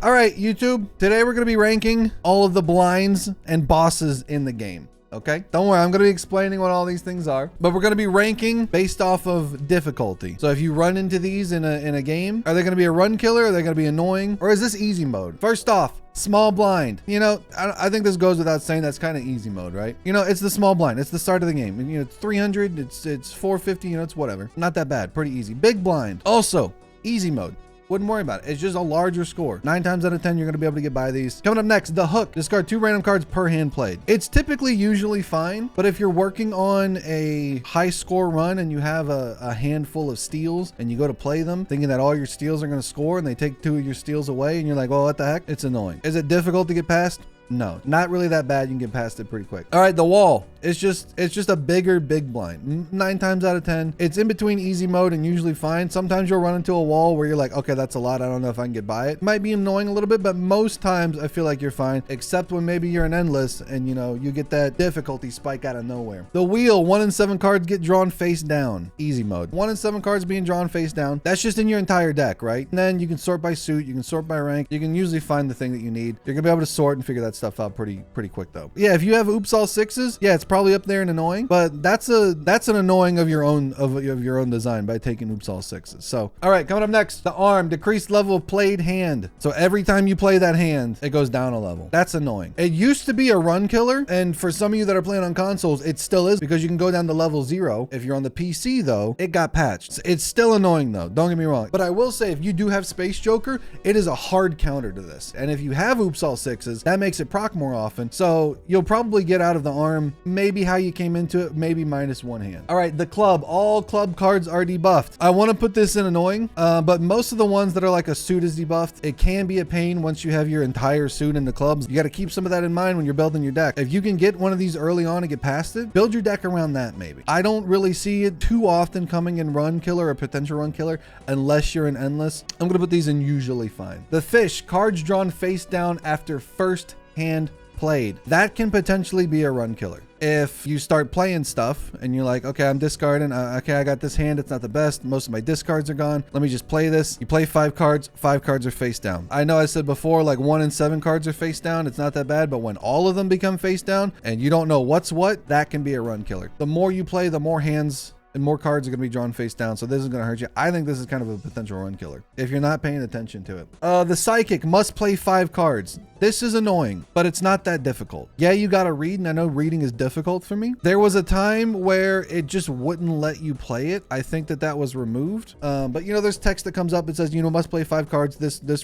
All right, YouTube, today we're going to be ranking all of the blinds and bosses in the game. Okay, don't worry, I'm going to be explaining what all these things are, but we're going to be ranking based off of difficulty. So if you run into these in a game, are they going to be a run killer? Are they going to be annoying? Or is this easy mode? First off, small blind. You know, I think this goes without saying, that's kind of easy mode, right? You know, it's the small blind. It's the start of the game. And, you know, it's 300, it's 450, you know, it's whatever. Not that bad, pretty easy. Big blind, also easy mode. Wouldn't worry about it. It's just a larger score. 9 times out of 10, you're going to be able to get by these. Coming up next, the hook. Discard 2 random cards per hand played. It's typically usually fine, but if you're working on a high score run and you have a handful of steals and you go to play them thinking that all your steals are going to score and they take 2 of your steals away and you're like, well, what the heck? It's annoying. Is it difficult to get past? No, not really that bad. You can get past it pretty quick. All right, the wall. It's just a bigger big blind. 9 times out of 10, it's in between easy mode and usually fine. Sometimes you'll run into a wall where you're like, okay, that's a lot. I don't know if I can get by it. Might be annoying a little bit, but most times I feel like you're fine, except when maybe you're an endless and you know, you get that difficulty spike out of nowhere. The wheel, 1 in 7 cards get drawn face down. Easy mode. 1 in 7 cards being drawn face down. That's just in your entire deck, right? And then you can sort by suit, you can sort by rank. You can usually find the thing that you need. You're gonna be able to sort and figure that stuff out pretty quick though. Yeah, if you have oops all 6s, yeah, it's probably up there and annoying, but that's an annoying of your own design by taking oops all 6s. So, all right, coming up next, the arm, decreased level of played hand. So every time you play that hand, it goes down a level. That's annoying. It used to be a run killer, and for some of you that are playing on consoles, it still is because you can go down to level 0. If you're on the PC though, it got patched. It's still annoying though, don't get me wrong. But I will say, if you do have Space Joker, it is a hard counter to this. And if you have oops all 6s, that makes it proc more often. So you'll probably get out of the arm maybe how you came into it, maybe -1 hand. All right, the club, all club cards are debuffed. I want to put this in annoying, but most of the ones that are like a suit is debuffed. It can be a pain once you have your entire suit in the clubs. You got to keep some of that in mind when you're building your deck. If you can get one of these early on and get past it, build your deck around that maybe. I don't really see it too often coming in run killer or potential run killer unless you're an endless. I'm gonna put these in usually fine. The fish, cards drawn face down after first hand played. That can potentially be a run killer. If you start playing stuff and you're like, okay, I'm discarding, okay, I got this hand, it's not the best, most of my discards are gone, let me just play this. You play 5 cards, 5 cards are face down. I know I said before, like 1 in 7 cards are face down, it's not that bad, but when all of them become face down and you don't know what's what, that can be a run killer. The more you play, the more hands and more cards are going to be drawn face down, so this is going to hurt you. I think this is kind of a potential run killer if you're not paying attention to it. The psychic must play 5 cards. This is annoying, but it's not that difficult. Yeah, you got to read, and I know reading is difficult for me. There was a time where it just wouldn't let you play it. I think that was removed. But you know, there's text that comes up that says, you know, must play 5 cards. This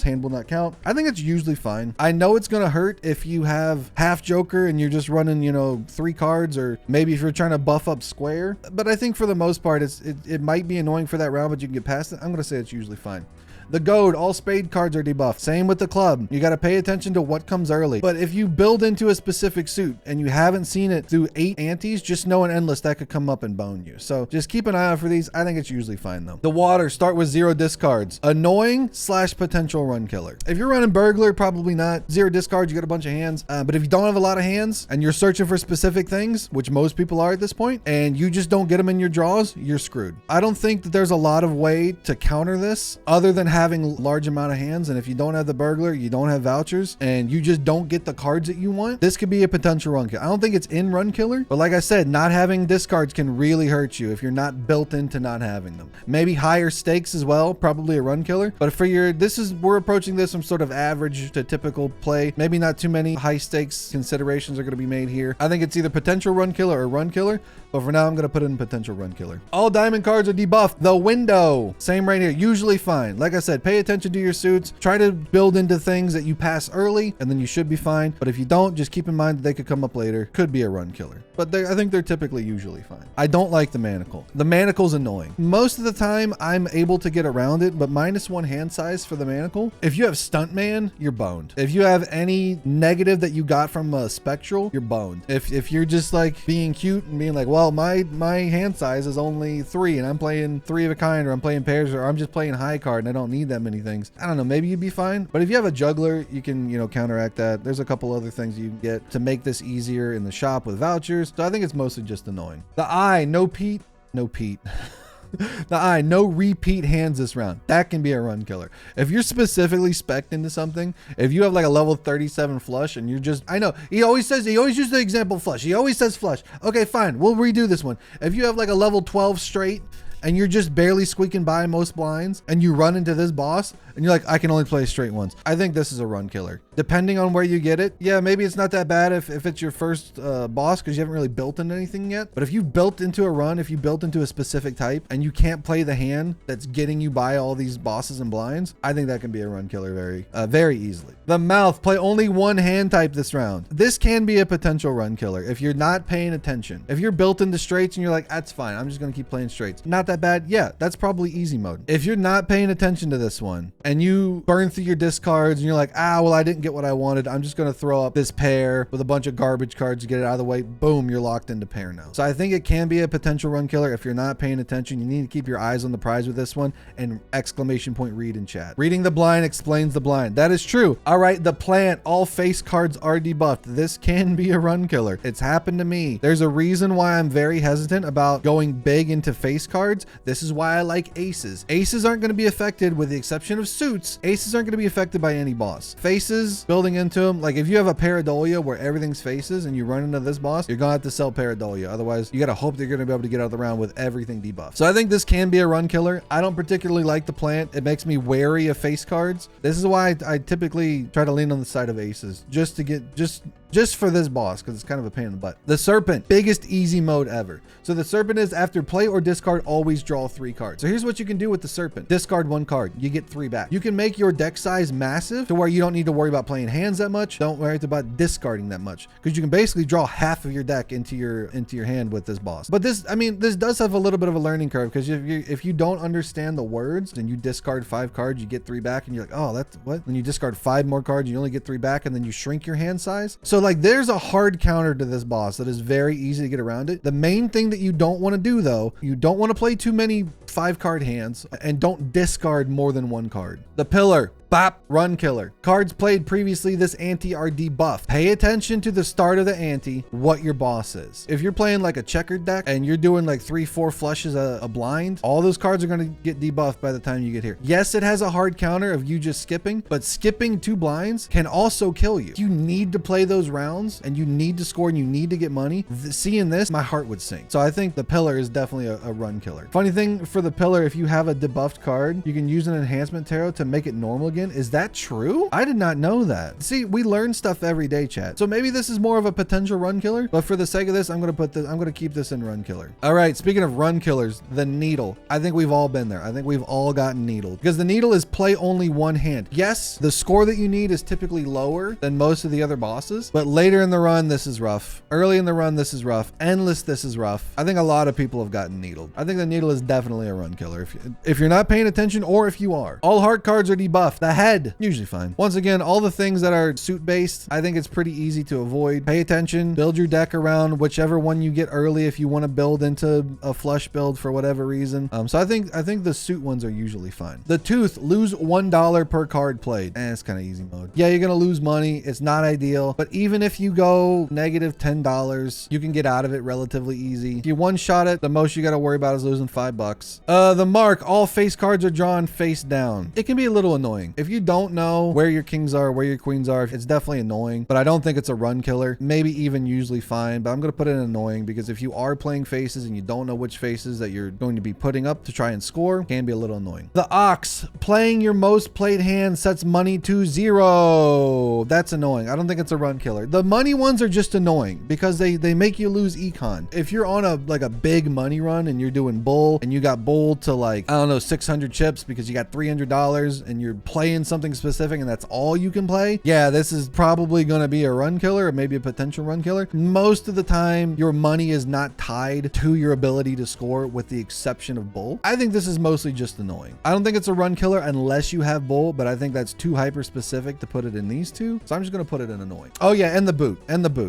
hand will not count. I think it's usually fine. I know it's going to hurt if you have half Joker and you're just running, you know, 3 cards, or maybe if you're trying to buff up square. But I think for the most part, it might be annoying for that round, but you can get past it. I'm going to say it's usually fine. The goad, all spade cards are debuffed. Same with the club. You got to pay attention to what comes early. But if you build into a specific suit and you haven't seen it through 8 antes, just know an endless that could come up and bone you. So just keep an eye out for these. I think it's usually fine though. The water, start with 0 discards. Annoying / potential run killer. If you're running burglar, probably not. 0 discards, you got a bunch of hands. But if you don't have a lot of hands and you're searching for specific things, which most people are at this point, and you just don't get them in your draws, you're screwed. I don't think that there's a lot of way to counter this other than having large amount of hands. And if you don't have the burglar, you don't have vouchers, and you just don't get the cards that you want, this could be a potential run killer. I don't think it's in run killer, but like I said, not having discards can really hurt you if you're not built into not having them. Maybe higher stakes as well, probably a run killer. But for your, we're approaching this from sort of average to typical play. Maybe not too many high stakes considerations are going to be made here. I think it's either potential run killer or run killer, but for now I'm going to put in potential run killer. All diamond cards are debuffed. The window, same right here, usually fine. Like I said, pay attention to your suits. Try to build into things that you pass early, and then you should be fine. But if you don't, just keep in mind that they could come up later. Could be a run killer, but I think they're typically usually fine. I don't like the manacle. The manacle's annoying. Most of the time I'm able to get around it, but -1 hand size for the manacle. If you have stuntman, you're boned. If you have any negative that you got from a spectral, you're boned. If you're just like being cute and being like, well, my hand size is only 3 and I'm playing 3 of a kind, or I'm playing pairs, or I'm just playing high card and I don't need that many things, I don't know, maybe you'd be fine. But if you have a juggler, you can, you know, counteract that. There's a couple other things you can get to make this easier in the shop with vouchers. So I think it's mostly just annoying. The eye, no Pete. No repeat hands this round. That can be a run killer. If you're specifically spec'd into something, if you have like a level 37 flush and you're just, I know, he always uses the example flush. He always says flush. Okay, fine. We'll redo this one. If you have like a level 12 straight and you're just barely squeaking by most blinds and you run into this boss and you're like, I can only play straight ones, I think this is a run killer. Depending on where you get it, yeah, maybe it's not that bad if it's your first boss because you haven't really built into anything yet. But if you've built into a run, if you built into a specific type and you can't play the hand that's getting you by all these bosses and blinds, I think that can be a run killer very easily. The mouth, play only one hand type this round. This can be a potential run killer if you're not paying attention. If you're built into straights and you're like, that's fine, I'm just gonna keep playing straights. Not that bad. Yeah, that's probably easy mode. If you're not paying attention to this one and you burn through your discards and you're like, well, I didn't get what I wanted, I'm just gonna throw up this pair with a bunch of garbage cards to get it out of the way. Boom, you're locked into pair now. So I think it can be a potential run killer if you're not paying attention. You need to keep your eyes on the prize with this one and exclamation point read in chat. Reading the blind explains the blind. That is true. All right, the plant, all face cards are debuffed. This can be a run killer. It's happened to me. There's a reason why I'm very hesitant about going big into face cards. This is why I like aces. Aces aren't going to be affected, with the exception of suits. Aces aren't going to be affected by any boss. Faces, building into them, like if you have a pareidolia where everything's faces and you run into this boss, you're going to have to sell pareidolia. Otherwise, you got to hope that you're going to be able to get out of the round with everything debuffed. So I think this can be a run killer. I don't particularly like the plant. It makes me wary of face cards. This is why I typically try to lean on the side of aces, just to get, just for this boss, because it's kind of a pain in the butt. The serpent, biggest easy mode ever. So the serpent is after play or discard, always draw 3 cards. So here's what you can do with the serpent. Discard 1 card, you get 3 back. You can make your deck size massive to where you don't need to worry about playing hands that much. Don't worry about discarding that much, because you can basically draw half of your deck into your hand with this boss. But this, I mean, this does have a little bit of a learning curve, because if you don't understand the words and you discard 5 cards, you get 3 back, and you're like, oh, that's what? Then you discard 5 more cards, you only get 3 back, and then you shrink your hand size. So like there's a hard counter to this boss that is very easy to get around it. The main thing that you don't want to do though, you don't want to play too many 5 card hands, and don't discard more than 1 card. The pillar. Bop, run killer. Cards played previously this ante are debuffed. Pay attention to the start of the ante, what your boss is. If you're playing like a checkered deck and you're doing like 3-4 flushes a blind, all those cards are going to get debuffed by the time you get here. Yes, it has a hard counter of you just skipping, but skipping 2 blinds can also kill you. If you need to play those rounds and you need to score and you need to get money, seeing this, my heart would sink. So I think the pillar is definitely a run killer. Funny thing for the pillar, if you have a debuffed card, you can use an enhancement tarot to make it normal again. Is that true? I did not know that. See, we learn stuff every day, chat. So maybe this is more of a potential run killer, but for the sake of this, I'm going to keep this in run killer. All right. Speaking of run killers, the needle. I think we've all been there. I think we've all gotten needled, because the needle is play only 1 hand. Yes, the score that you need is typically lower than most of the other bosses, but later in the run, this is rough. Early in the run, this is rough. Endless, this is rough. I think a lot of people have gotten needled. I think the needle is definitely a run killer. If you're not paying attention, or if you are. All heart cards are debuffed. The head, usually fine. Once again, all the things that are suit based, I think it's pretty easy to avoid. Pay attention, build your deck around whichever one you get early if you want to build into a flush build for whatever reason. So I think the suit ones are usually fine. The tooth, lose $1 per card played. It's kind of easy mode. Yeah, you're gonna lose money. It's not ideal, but even if you go negative $10, you can get out of it relatively easy. If you one shot it, the most you got to worry about is losing $5. The mark, all face cards are drawn face down. It can be a little annoying. If you don't know where your kings are, where your queens are, it's definitely annoying, but I don't think it's a run killer. Maybe even usually fine, but I'm going to put it in annoying, because if you are playing faces and you don't know which faces that you're going to be putting up to try and score, it can be a little annoying. The ox, playing your most played hand sets money to 0. That's annoying. I don't think it's a run killer. The money ones are just annoying because they make you lose econ. If you're on a big money run and you're doing bull and you got bull to like, I don't know, 600 chips because you got $300 and you're playing something specific and that's all you can play, yeah, this is probably going to be a run killer, or maybe a potential run killer. Most of the time, your money is not tied to your ability to score, with the exception of bull. I think this is mostly just annoying. I don't think it's a run killer unless you have bull, but I think that's too hyper specific to put it in these two. So I'm just going to put it in annoying. Oh yeah, and the boot.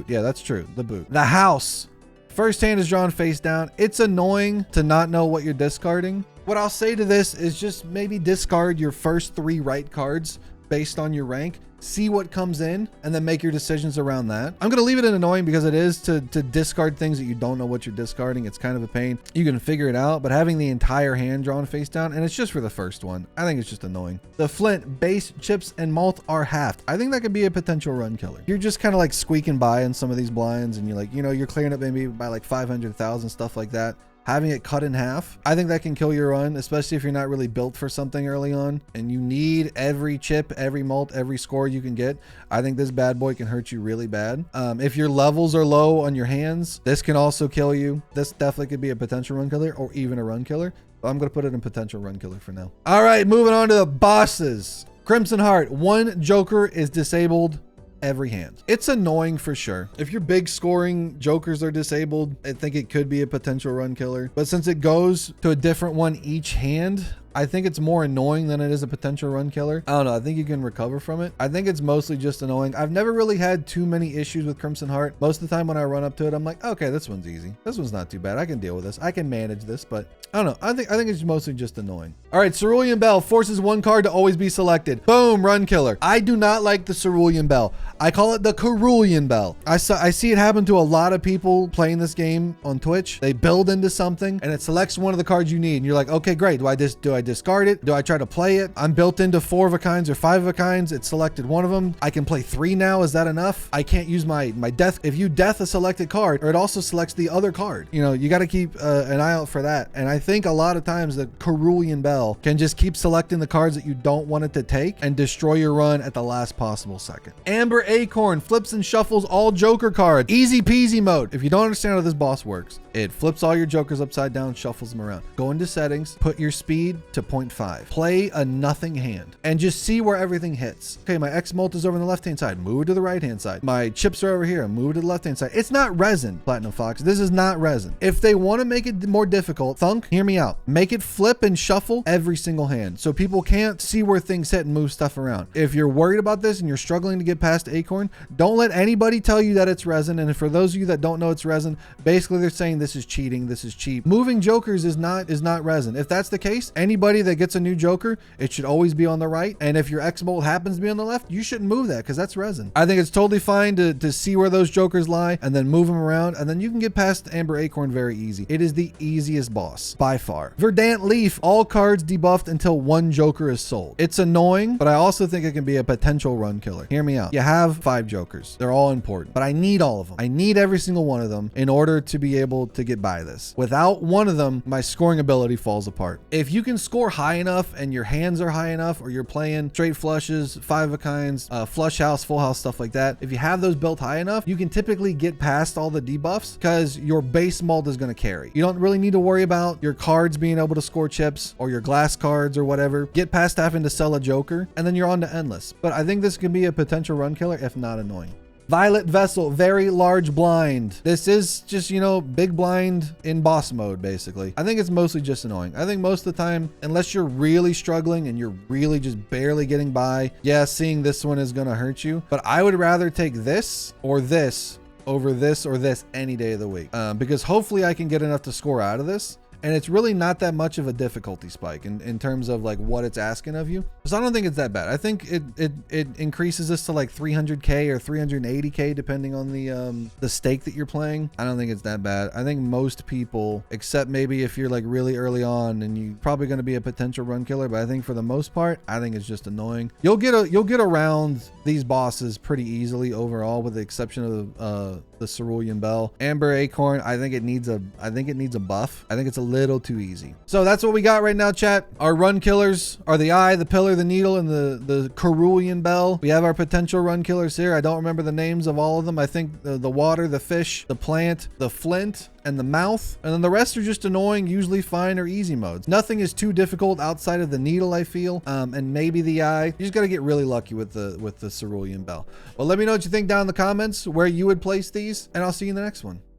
Yeah, that's true. The boot. The house. First hand is drawn face down. It's annoying to not know what you're discarding. What I'll say to this is just maybe discard your first 3 right cards based on your rank. See what comes in and then make your decisions around that. I'm going to leave it in annoying because it is to discard things that you don't know what you're discarding. It's kind of a pain. You can figure it out, but having the entire hand drawn face down, and it's just for the first one, I think it's just annoying. The flint, base, chips, and malt are halved. I think that could be a potential run killer. You're just kind of like squeaking by in some of these blinds and you're like, you know, you're clearing up maybe by like 500,000, stuff like that. Having it cut in half, I think that can kill your run, especially if you're not really built for something early on and you need every chip, every malt, every score you can get. I think this bad boy can hurt you really bad. If your levels are low on your hands, this can also kill you. This definitely could be a potential run killer or even a run killer. But I'm going to put it in potential run killer for now. All right, moving on to the bosses. Crimson Heart, one Joker is disabled every hand. It's annoying for sure. If your big scoring jokers are disabled, I think it could be a potential run killer. But since it goes to a different one each hand, I think it's more annoying than it is a potential run killer. I don't know. I think you can recover from it. I think it's mostly just annoying. I've never really had too many issues with Crimson Heart. Most of the time when I run up to it, I'm like, okay, this one's easy. This one's not too bad. I can deal with this. I can manage this, but I don't know. I think it's mostly just annoying. All right, Cerulean Bell forces one card to always be selected. Boom, run killer. I do not like the Cerulean Bell. I call it the Cerulean Bell. I see it happen to a lot of people playing this game on Twitch. They build into something and it selects one of the cards you need. And you're like, okay, great. Do I discard it? Do I try to play it? I'm built into 4 of a kinds or 5 of a kinds. It selected one of them. I can play 3 now. Is that enough? I can't use my death. If you death a selected card, or it also selects the other card. You know, you got to keep an eye out for that. And I think a lot of times the Cerulean Bell can just keep selecting the cards that you don't want it to take and destroy your run at the last possible second. Amber Acorn flips and shuffles all Joker cards. Easy peasy mode. If you don't understand how this boss works, it flips all your Jokers upside down, shuffles them around. Go into settings, put your speed to 0.5. Play a nothing hand and just see where everything hits. Okay, my X mult is over on the left-hand side. Move it to the right-hand side. My chips are over here. Move it to the left-hand side. It's not resin, Platinum Fox. This is not resin. If they want to make it more difficult, Thunk, hear me out. Make it flip and shuffle every single hand so people can't see where things hit and move stuff around. If you're worried about this and you're struggling to get past Acorn, don't let anybody tell you that it's resin. And for those of you that don't know it's resin, basically they're saying this is cheating, this is cheap. Moving Jokers is not resin. If that's the case, anybody that gets a new Joker, it should always be on the right. And if your X bolt happens to be on the left, you shouldn't move that because that's resin. I think it's totally fine to see where those Jokers lie and then move them around. And then you can get past Amber Acorn very easy. It is the easiest boss by far. Verdant Leaf, all cards debuffed until one Joker is sold. It's annoying, but I also think it can be a potential run killer. Hear me out. You have 5 Jokers. They're all important, but I need all of them. I need every single one of them in order to be able to get by this. Without one of them, my scoring ability falls apart. If you can score high enough and your hands are high enough, or you're playing straight flushes, 5 of a kinds, flush house, full house, stuff like that, if you have those built high enough, you can typically get past all the debuffs because your base mult is going to carry. You don't really need to worry about your cards being able to score chips or your glass cards or whatever. Get past having to sell a Joker and then you're on to endless. But I think this can be a potential run killer if not annoying. Violet Vessel, very large blind. This is just, you know, big blind in boss mode, basically. I think it's mostly just annoying. I think most of the time, unless you're really struggling and you're really just barely getting by, yeah, seeing this one is going to hurt you. But I would rather take this over this or this any day of the week because hopefully I can get enough to score out of this. And it's really not that much of a difficulty spike in terms of like what it's asking of you. So I don't think it's that bad. I think it increases this to like 300K or 380K depending on the stake that you're playing. I don't think it's that bad. I think most people, except maybe if you're like really early on and you're probably going to be a potential run killer, but I think for the most part, I think it's just annoying. You'll get around these bosses pretty easily overall, with the exception of the Cerulean Bell. Amber Acorn, I think it needs a buff. I think it's a little too easy. So that's what we got right now, chat. Our run killers are the eye, the pillar, the needle, and the Cerulean Bell. We have our potential run killers here. I don't remember the names of all of them. I think the water, the fish, the plant, the flint, and the mouth, and then the rest are just annoying, usually fine or easy modes. Nothing is too difficult outside of the needle, I feel, and maybe the eye. You just got to get really lucky with the Cerulean Bell. Well, let me know what you think down in the comments, where you would place these, and I'll see you in the next one.